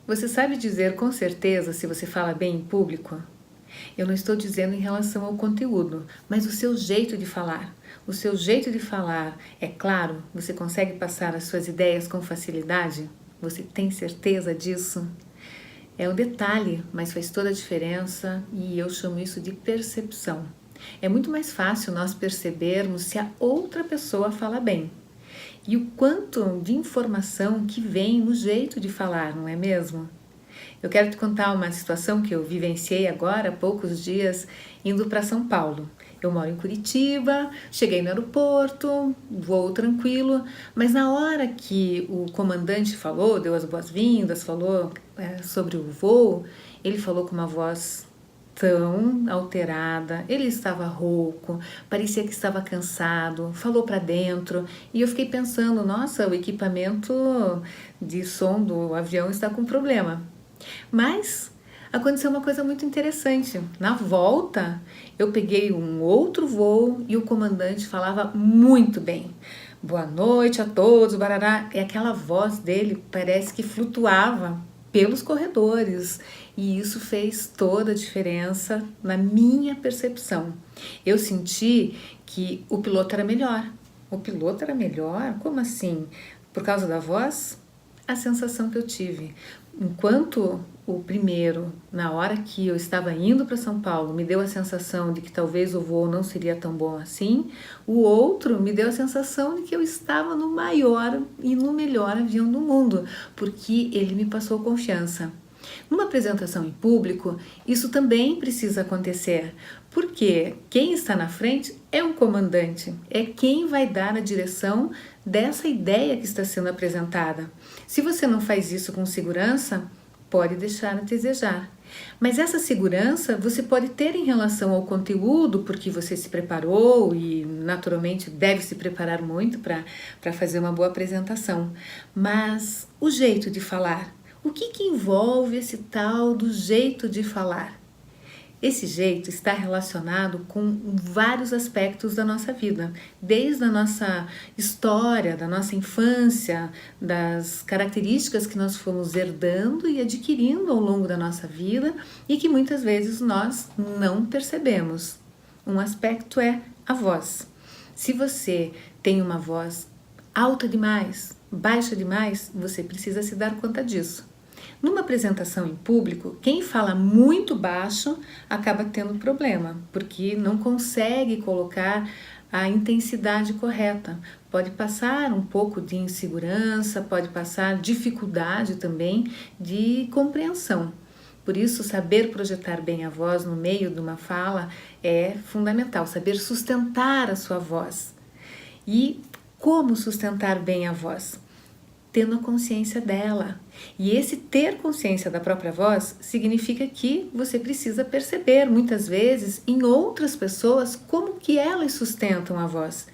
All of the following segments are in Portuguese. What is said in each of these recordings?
Você sabe dizer com certeza se você fala bem em público? Eu não estou dizendo em relação ao conteúdo, mas o seu jeito de falar. O seu jeito de falar é claro? Você consegue passar as suas ideias com facilidade? Você tem certeza disso? É um detalhe, mas faz toda a diferença e eu chamo isso de percepção. É muito mais fácil nós percebermos se a outra pessoa fala bem. E o quanto de informação que vem no jeito de falar, não é mesmo? Eu quero te contar uma situação que eu vivenciei agora há poucos dias indo para São Paulo. Eu moro em Curitiba, cheguei no aeroporto, voo tranquilo, mas na hora que o comandante falou, deu as boas-vindas, falou sobre o voo, ele falou com uma voz tão alterada, ele estava rouco, parecia que estava cansado, falou para dentro e eu fiquei pensando, nossa, o equipamento de som do avião está com problema. Mas aconteceu uma coisa muito interessante. Na volta, eu peguei um outro voo e o comandante falava muito bem. Boa noite a todos, barará. E aquela voz dele parece que flutuava pelos corredores. E isso fez toda a diferença na minha percepção. Eu senti que o piloto era melhor. O piloto era melhor? Como assim? Por causa da voz? A sensação que eu tive. Enquanto o primeiro, na hora que eu estava indo para São Paulo, me deu a sensação de que talvez o voo não seria tão bom assim, o outro me deu a sensação de que eu estava no maior e no melhor avião do mundo, porque ele me passou confiança. Numa apresentação em público, isso também precisa acontecer, porque quem está na frente é um comandante, é quem vai dar a direção dessa ideia que está sendo apresentada. Se você não faz isso com segurança, pode deixar a desejar. Mas essa segurança você pode ter em relação ao conteúdo, porque você se preparou e naturalmente deve se preparar muito para fazer uma boa apresentação. Mas o jeito de falar, o que envolve esse tal do jeito de falar? Esse jeito está relacionado com vários aspectos da nossa vida, desde a nossa história, da nossa infância, das características que nós fomos herdando e adquirindo ao longo da nossa vida e que muitas vezes nós não percebemos. Um aspecto é a voz. Se você tem uma voz alta demais, baixa demais, você precisa se dar conta disso. Numa apresentação em público, quem fala muito baixo acaba tendo problema, porque não consegue colocar a intensidade correta. Pode passar um pouco de insegurança, pode passar dificuldade também de compreensão. Por isso, saber projetar bem a voz no meio de uma fala é fundamental, saber sustentar a sua voz. E como sustentar bem a voz? Tendo a consciência dela. E esse ter consciência da própria voz significa que você precisa perceber muitas vezes em outras pessoas como que elas sustentam a voz.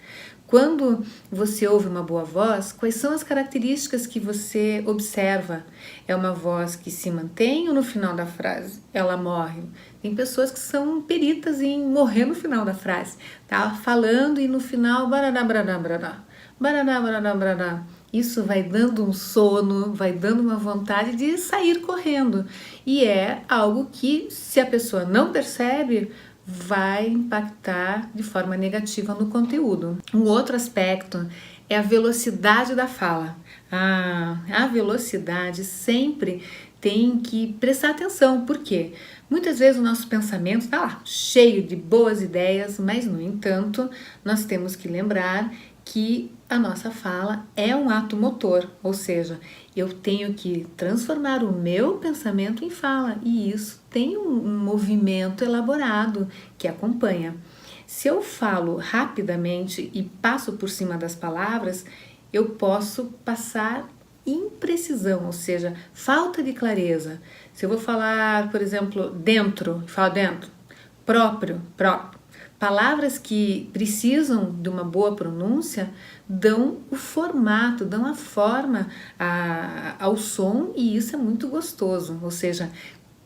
Quando você ouve uma boa voz, quais são as características que você observa? É uma voz que se mantém ou no final da frase ela morre? Tem pessoas que são peritas em morrer no final da frase. Tá falando e no final barará, barará, barará, barará, barará, barará. Isso vai dando um sono, vai dando uma vontade de sair correndo. E é algo que, se a pessoa não percebe, vai impactar de forma negativa no conteúdo. Um outro aspecto é a velocidade da fala. A velocidade sempre tem que prestar atenção, porque muitas vezes o nosso pensamento está lá, cheio de boas ideias, mas, no entanto, nós temos que lembrar que a nossa fala é um ato motor, ou seja, eu tenho que transformar o meu pensamento em fala e isso tem um movimento elaborado que acompanha. Se eu falo rapidamente e passo por cima das palavras, eu posso passar imprecisão, ou seja, falta de clareza. Se eu vou falar, por exemplo, dentro, falo dentro, próprio. Palavras que precisam de uma boa pronúncia dão o formato, dão a forma ao som e isso é muito gostoso. Ou seja,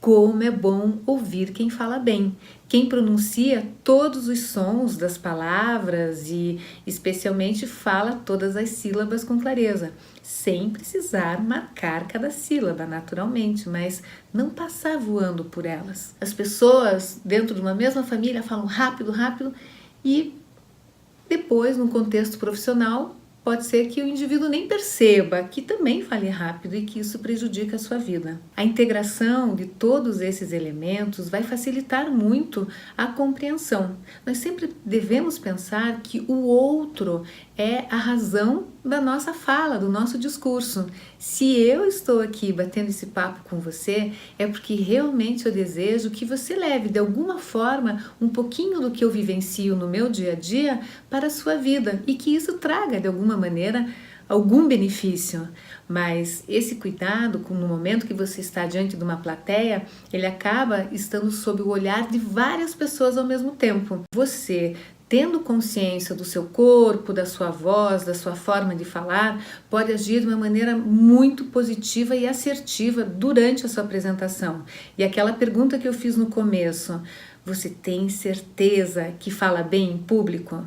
Como é bom ouvir quem fala bem, quem pronuncia todos os sons das palavras e especialmente fala todas as sílabas com clareza, sem precisar marcar cada sílaba naturalmente, mas não passar voando por elas. As pessoas dentro de uma mesma família falam rápido, rápido e depois, no contexto profissional, pode ser que o indivíduo nem perceba que também fale rápido e que isso prejudica a sua vida. A integração de todos esses elementos vai facilitar muito a compreensão. Nós sempre devemos pensar que o outro é a razão da nossa fala, do nosso discurso. Se eu estou aqui batendo esse papo com você, é porque realmente eu desejo que você leve de alguma forma um pouquinho do que eu vivencio no meu dia a dia para a sua vida e que isso traga de alguma maneira algum benefício, mas esse cuidado no momento que você está diante de uma plateia, ele acaba estando sob o olhar de várias pessoas ao mesmo tempo. Você, tendo consciência do seu corpo, da sua voz, da sua forma de falar, pode agir de uma maneira muito positiva e assertiva durante a sua apresentação. E aquela pergunta que eu fiz no começo, você tem certeza que fala bem em público?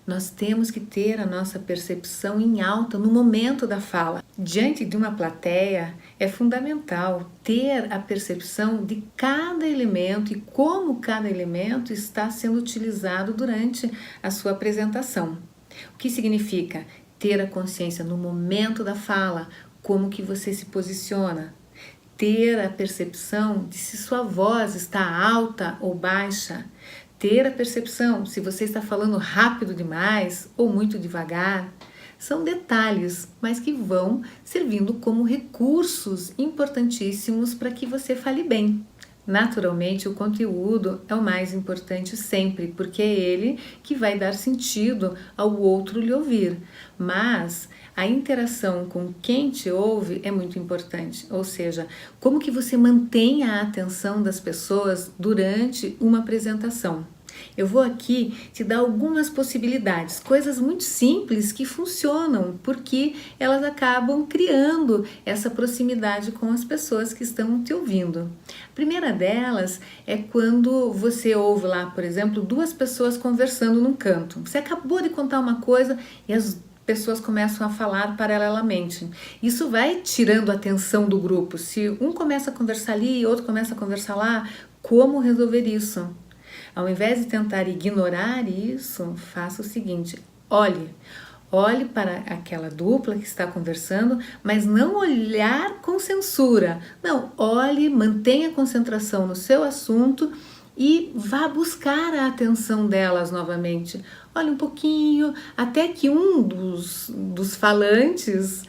Nós temos que ter a nossa percepção em alta no momento da fala. Diante de uma plateia, é fundamental ter a percepção de cada elemento e como cada elemento está sendo utilizado durante a sua apresentação. O que significa ter a consciência no momento da fala, como que você se posiciona, ter a percepção de se sua voz está alta ou baixa, ter a percepção se você está falando rápido demais ou muito devagar. São detalhes, mas que vão servindo como recursos importantíssimos para que você fale bem. Naturalmente, o conteúdo é o mais importante sempre, porque é ele que vai dar sentido ao outro lhe ouvir. Mas a interação com quem te ouve é muito importante, ou seja, como que você mantém a atenção das pessoas durante uma apresentação. Eu vou aqui te dar algumas possibilidades, coisas muito simples que funcionam, porque elas acabam criando essa proximidade com as pessoas que estão te ouvindo. A primeira delas é quando você ouve lá, por exemplo, duas pessoas conversando num canto. Você acabou de contar uma coisa e as pessoas começam a falar paralelamente. Isso vai tirando a atenção do grupo. Se um começa a conversar ali e outro começa a conversar lá, como resolver isso? Ao invés de tentar ignorar isso, faça o seguinte, olhe para aquela dupla que está conversando, mas não olhar com censura. Não, olhe, mantenha a concentração no seu assunto e vá buscar a atenção delas novamente. Olhe um pouquinho, até que um dos falantes,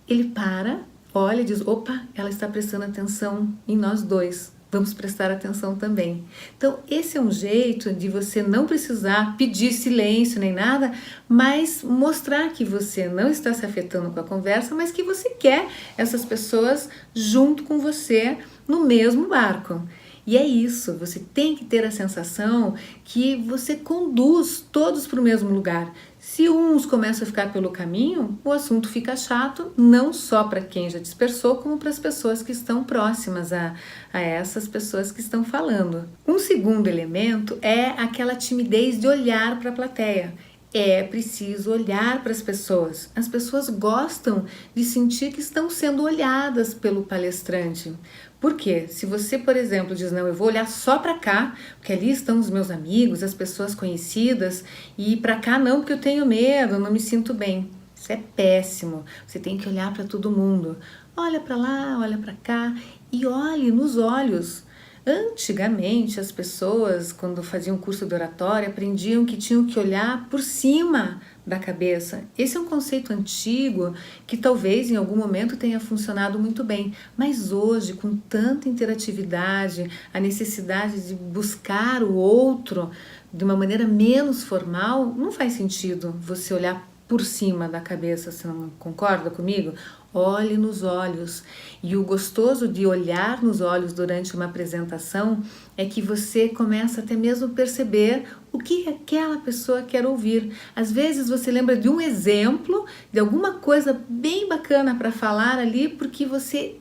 ele para, olha e diz, opa, ela está prestando atenção em nós dois. Vamos prestar atenção também. Então, esse é um jeito de você não precisar pedir silêncio nem nada, mas mostrar que você não está se afetando com a conversa, mas que você quer essas pessoas junto com você no mesmo barco. E é isso, você tem que ter a sensação que você conduz todos para o mesmo lugar. Se uns começam a ficar pelo caminho, o assunto fica chato, não só para quem já dispersou, como para as pessoas que estão próximas a essas pessoas que estão falando. Um segundo elemento é aquela timidez de olhar para a plateia. É preciso olhar para as pessoas. As pessoas gostam de sentir que estão sendo olhadas pelo palestrante. Por quê? Se você, por exemplo, diz, não, eu vou olhar só para cá, porque ali estão os meus amigos, as pessoas conhecidas, e para cá não, porque eu tenho medo, eu não me sinto bem. Isso é péssimo. Você tem que olhar para todo mundo. Olha para lá, olha para cá e olhe nos olhos. Antigamente, as pessoas, quando faziam curso de oratória, aprendiam que tinham que olhar por cima da cabeça. Esse é um conceito antigo que talvez em algum momento tenha funcionado muito bem, mas hoje, com tanta interatividade, a necessidade de buscar o outro de uma maneira menos formal, não faz sentido você olhar por cima da cabeça, você não concorda comigo? Olhe nos olhos. E o gostoso de olhar nos olhos durante uma apresentação é que você começa até mesmo a perceber o que aquela pessoa quer ouvir. Às vezes você lembra de um exemplo, de alguma coisa bem bacana para falar ali, porque você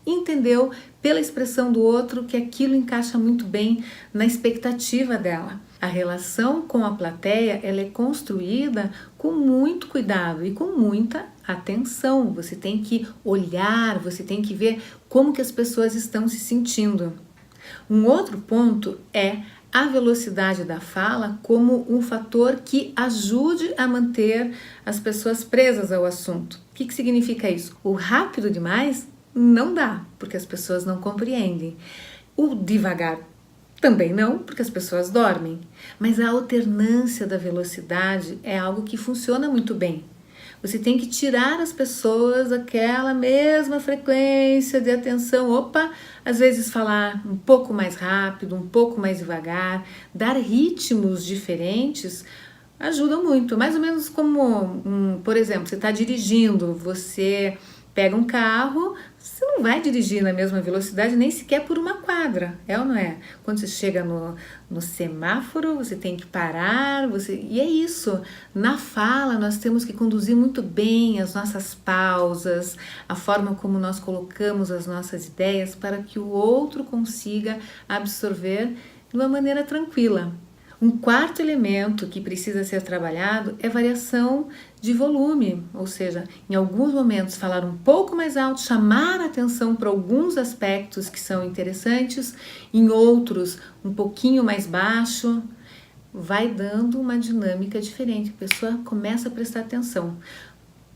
entendeu pela expressão do outro que aquilo encaixa muito bem na expectativa dela. A relação com a plateia, ela é construída com muito cuidado e com muita atenção. Você tem que olhar, você tem que ver como que as pessoas estão se sentindo. Um outro ponto é a velocidade da fala como um fator que ajude a manter as pessoas presas ao assunto. O que significa isso? O rápido demais não dá, porque as pessoas não compreendem. O devagar também não, porque as pessoas dormem. Mas a alternância da velocidade é algo que funciona muito bem. Você tem que tirar as pessoas daquela mesma frequência de atenção. Opa, às vezes falar um pouco mais rápido, um pouco mais devagar, dar ritmos diferentes ajuda muito. Mais ou menos como, por exemplo, você está dirigindo, você pega um carro, você não vai dirigir na mesma velocidade nem sequer por uma quadra, é ou não é? Quando você chega no semáforo, você tem que parar, e é isso. Na fala, nós temos que conduzir muito bem as nossas pausas, a forma como nós colocamos as nossas ideias para que o outro consiga absorver de uma maneira tranquila. Um quarto elemento que precisa ser trabalhado é variação de volume, ou seja, em alguns momentos falar um pouco mais alto, chamar a atenção para alguns aspectos que são interessantes, em outros um pouquinho mais baixo, vai dando uma dinâmica diferente, a pessoa começa a prestar atenção.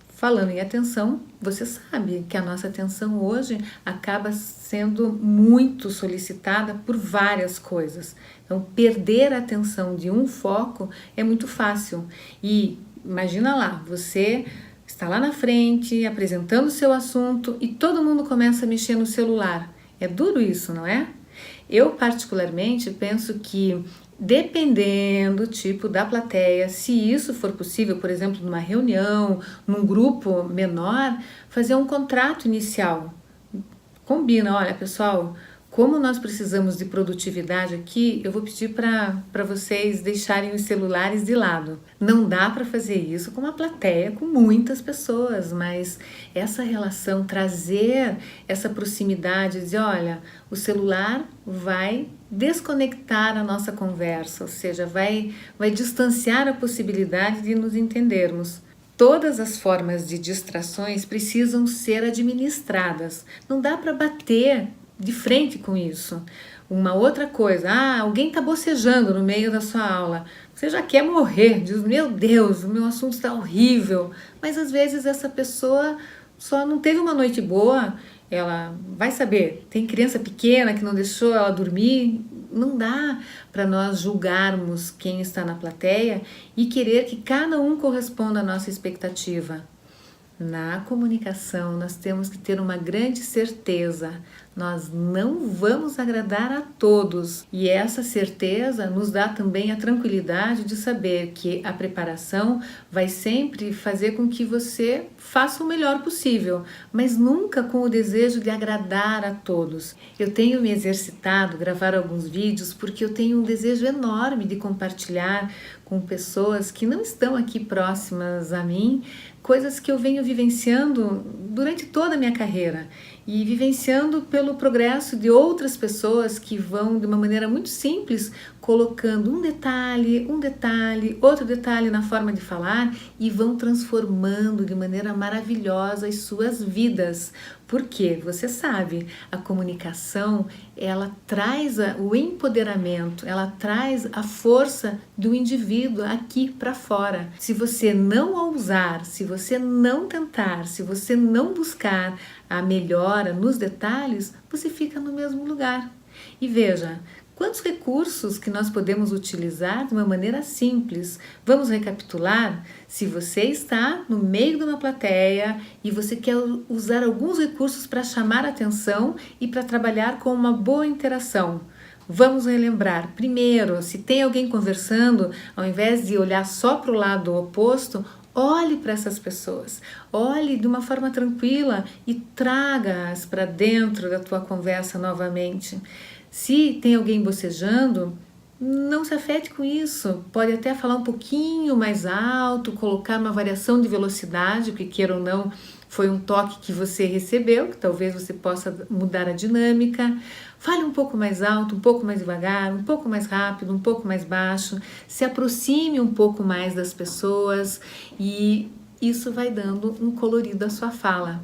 Falando em atenção, você sabe que a nossa atenção hoje acaba sendo muito solicitada por várias coisas. Então, perder a atenção de um foco é muito fácil. E imagina lá, você está lá na frente, apresentando o seu assunto e todo mundo começa a mexer no celular. É duro isso, não é? Eu, particularmente, penso que dependendo do tipo da plateia, se isso for possível, por exemplo, numa reunião, num grupo menor, fazer um contrato inicial. Combina, olha pessoal, como nós precisamos de produtividade aqui, eu vou pedir para vocês deixarem os celulares de lado. Não dá para fazer isso com uma plateia com muitas pessoas, mas essa relação, trazer essa proximidade, dizer, olha, o celular vai desconectar a nossa conversa, ou seja, vai distanciar a possibilidade de nos entendermos. Todas as formas de distrações precisam ser administradas. Não dá para bater de frente com isso. Uma outra coisa, alguém está bocejando no meio da sua aula. Você já quer morrer, diz, meu Deus, o meu assunto está horrível. Mas às vezes essa pessoa só não teve uma noite boa, ela vai saber, tem criança pequena que não deixou ela dormir. Não dá para nós julgarmos quem está na plateia e querer que cada um corresponda à nossa expectativa. Na comunicação, nós temos que ter uma grande certeza. Nós não vamos agradar a todos. E essa certeza nos dá também a tranquilidade de saber que a preparação vai sempre fazer com que você faça o melhor possível, mas nunca com o desejo de agradar a todos. Eu tenho me exercitado, gravar alguns vídeos, porque eu tenho um desejo enorme de compartilhar com pessoas que não estão aqui próximas a mim, coisas que eu venho vivenciando durante toda a minha carreira e vivenciando pelo progresso de outras pessoas que vão de uma maneira muito simples colocando um detalhe, outro detalhe na forma de falar e vão transformando de maneira maravilhosa as suas vidas. Porque você sabe, a comunicação, ela traz o empoderamento, ela traz a força do indivíduo aqui para fora. Se você não ousar, se você não tentar, se você não buscar a melhora nos detalhes, você fica no mesmo lugar. E veja, quantos recursos que nós podemos utilizar de uma maneira simples. Vamos recapitular? Se você está no meio de uma plateia e você quer usar alguns recursos para chamar a atenção e para trabalhar com uma boa interação. Vamos relembrar. Primeiro, se tem alguém conversando, ao invés de olhar só para o lado oposto, olhe para essas pessoas, olhe de uma forma tranquila e traga-as para dentro da tua conversa novamente. Se tem alguém bocejando, não se afete com isso. Pode até falar um pouquinho mais alto, colocar uma variação de velocidade, porque queira ou não, Foi um toque que você recebeu, que talvez você possa mudar a dinâmica. Fale um pouco mais alto, um pouco mais devagar, um pouco mais rápido, um pouco mais baixo. Se aproxime um pouco mais das pessoas e isso vai dando um colorido à sua fala.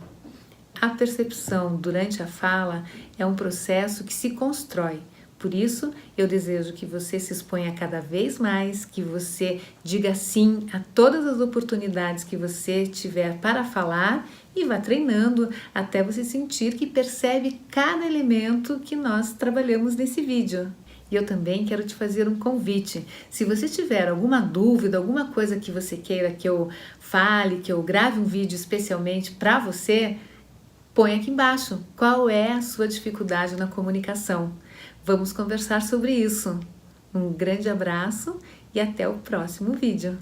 A percepção durante a fala é um processo que se constrói. Por isso, eu desejo que você se exponha cada vez mais, que você diga sim a todas as oportunidades que você tiver para falar e vá treinando até você sentir que percebe cada elemento que nós trabalhamos nesse vídeo. E eu também quero te fazer um convite. Se você tiver alguma dúvida, alguma coisa que você queira que eu fale, que eu grave um vídeo especialmente para você, põe aqui embaixo qual é a sua dificuldade na comunicação. Vamos conversar sobre isso. Um grande abraço e até o próximo vídeo.